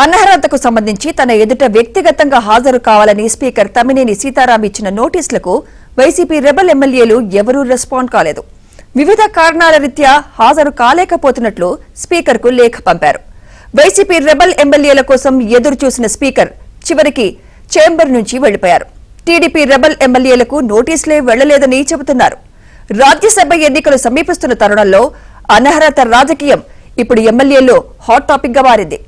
అనర్హతకు సంబంధించి తన ఎదుట వ్యక్తిగతంగా హాజరు కావాలని స్పీకర్ తమ్మినేని సీతారాం ఇచ్చిన నోటీసులకు వైసీపీ రెబల్ ఎమ్మెల్యేలు ఎవరూ రెస్పాండ్ కాలేదు. వివిధ కారణాల రీత్యా హాజరు కాలేకపోతున్నట్లు స్పీకర్కు లేఖ పంపారు. వైసీపీ రెబల్ ఎమ్మెల్యేల కోసం ఎదురు చూసిన స్పీకర్ చివరికి చేంబర్ నుంచి వెళ్లిపోయారు. టీడీపీ రెబల్ ఎమ్మెల్యేలకు నోటీసులే వెళ్లలేదని చెబుతున్నారు. రాజ్యసభ ఎన్నికలు సమీపిస్తున్న తరుణంలో అనర్హత రాజకీయం ఇప్పుడు ఎమ్మెల్యేల్లో హాట్ టాపిక్ గా మారింది.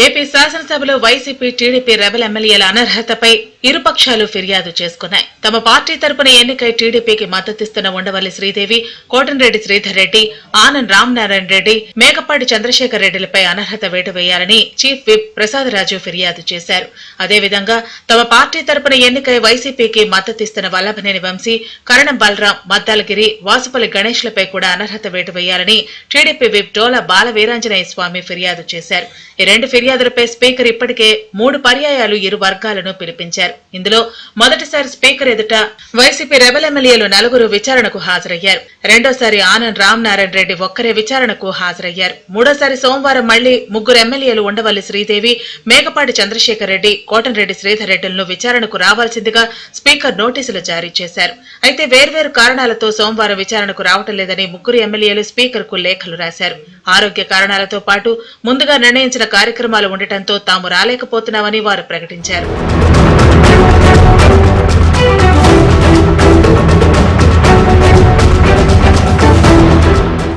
ఏపీ శాసనసభలో వైసీపీ టీడీపీ రెబల్ ఎమ్మెల్యేల అనర్హతపై ఇరుపక్షాలు ఫిర్యాదు చేసుకున్నాయి. తమ పార్టీ తరపున ఎన్నికై టీడీపీకి మద్దతిస్తున్న ఉండవల్లి శ్రీదేవి, కోటంరెడ్డి శ్రీధర్ రెడ్డి, ఆనంద్ రామనారాయణ రెడ్డి, మేకపాటి చంద్రశేఖర్ రెడ్డిలపై అనర్హత వేటు వేయాలని చీఫ్ విప్ ప్రసాదరాజు ఫిర్యాదు చేశారు. అదేవిధంగా తమ పార్టీ తరపున ఎన్నికై వైసీపీకి మద్దతిస్తున్న వల్లభనేని వంశీ, కరణం బలరాం, మద్దాలగిరి, వాసుపల్లి గణేష్లపై కూడా అనర్హత వేటు వేయాలని టీడీపీ విప్ డోలా బాల వీరాంజనేయ స్వామి ఫిర్యాదు చేశారు. ఈ రెండు ఫిర్యాదులపై స్పీకర్ ఇప్పటికే 3 పర్యాయాలు ఇరు వర్గాలను పిలిపించారు. ఇందులో మొదటిసారి స్పీకర్ ఎదుట వైసీపీ రెబల్ ఎమ్మెల్యేలు 4 విచారణకు హాజరయ్యారు. రెండోసారి ఆనంద్ రామనారాయణ రెడ్డి ఒక్కరే విచారణకు హాజరయ్యారు. మూడోసారి సోమవారం మళ్లీ 3 ఎమ్మెల్యేలు ఉండవల్లి శ్రీదేవి, మేకపాటి చంద్రశేఖర్ రెడ్డి, కోటంరెడ్డి శ్రీధర్ రెడ్డిలను విచారణకు రావాల్సిందిగా స్పీకర్ నోటీసులు జారీ చేశారు. అయితే వేర్వేరు కారణాలతో సోమవారం విచారణకు రావటం లేదని 3 ఎమ్మెల్యేలు స్పీకర్ కు లేఖలు రాశారు. ఆరోగ్య కారణాలతో పాటు ముందుగా నిర్ణయించిన కార్యక్రమాలు ఉండటంతో తాము రాలేకపోతున్నామని వారు ప్రకటించారు.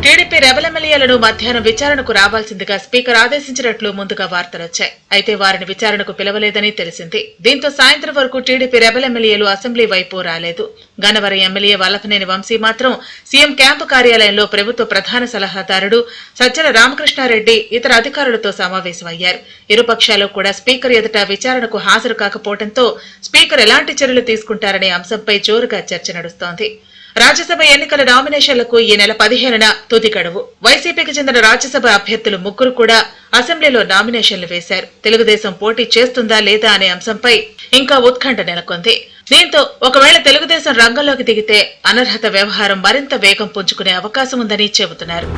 టీడీపీ రెబల్ ఎమ్మెల్యేలను మధ్యాహ్నం విచారణకు రావాల్సిందిగా స్పీకర్ ఆదేశించినట్లు ముందుగా వార్తలొచ్చాయి. అయితే వారిని విచారణకు పిలవలేదని తెలిసింది. దీంతో సాయంత్రం వరకు టీడీపీ రెబల్ ఎమ్మెల్యేలు అసెంబ్లీ వైపు రాలేదు. గన్నవరం ఎమ్మెల్యే వల్లభనేని వంశీ మాత్రం సీఎం క్యాంపు కార్యాలయంలో ప్రభుత్వ ప్రధాన సలహాదారుడు సజ్జల రామకృష్ణారెడ్డి ఇతర అధికారులతో సమావేశమయ్యారు. ఇరుపక్షాలు కూడా స్పీకర్ ఎదుట విచారణకు హాజరు కాకపోవడంతో స్పీకర్ ఎలాంటి చర్యలు తీసుకుంటారనే అంశంపై జోరుగా చర్చ నడుస్తోంది. రాజ్యసభ ఎన్నికల నామినేషన్లకు ఈ నెల 15న తుది గడువు. వైసీపీకి చెందిన రాజ్యసభ అభ్యర్థులు 3 కూడా అసెంబ్లీలో నామినేషన్లు వేశారు. తెలుగుదేశం పోటీ చేస్తుందా లేదా అనే అంశంపై ఇంకా ఉత్కంఠ నెలకొంది. దీంతో ఒకవేళ తెలుగుదేశం రంగంలోకి దిగితే అనర్హత వ్యవహారం మరింత వేగం పుంజుకునే అవకాశం ఉందని చెబుతున్నారు.